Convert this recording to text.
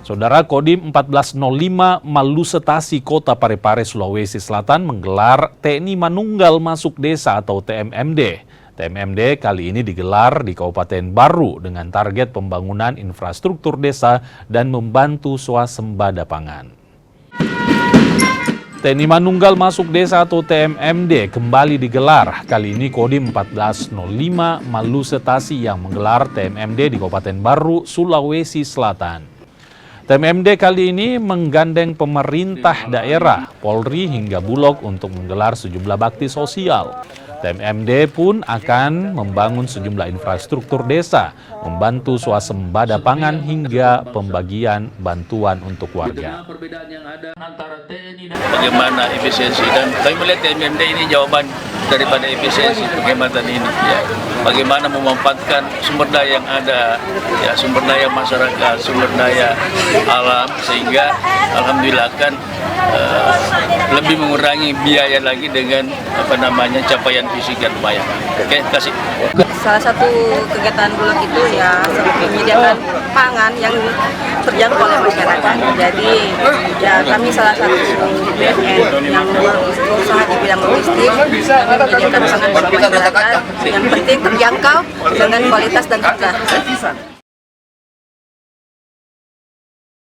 Saudara, Kodim 1405 Malusetasi Kota Parepare, Sulawesi Selatan menggelar TNI Manunggal Masuk Desa atau TMMD. TMMD kali ini digelar di Kabupaten Baru dengan target pembangunan infrastruktur desa dan membantu swasembada pangan. TNI Manunggal Masuk Desa atau TMMD kembali digelar. Kali ini Kodim 1405 Malusetasi yang menggelar TMMD di Kabupaten Baru, Sulawesi Selatan. TMMD kali ini menggandeng pemerintah daerah, Polri hingga Bulog untuk menggelar sejumlah bakti sosial. TMMD pun akan membangun sejumlah infrastruktur desa, membantu swasembada pangan hingga pembagian bantuan untuk warga. Bagaimana efisiensi, dan kami melihat TMMD ini jawaban daripada efisiensi penghematan ini. Ya. Bagaimana memanfaatkan sumber daya yang ada, ya, sumber daya masyarakat, sumber daya alam, sehingga alhamdulillah kan lebih mengurangi biaya lagi dengan capaian fisik dan upaya. Oke, kasih. Salah satu kegiatan Bulog itu ya menyediakan pangan yang terjangkau oleh masyarakat. Jadi ya kami salah satu BUMN yang berusaha di bidang logistik, menyediakan pangan bagi masyarakat yang penting terjangkau dengan kualitas dan harga.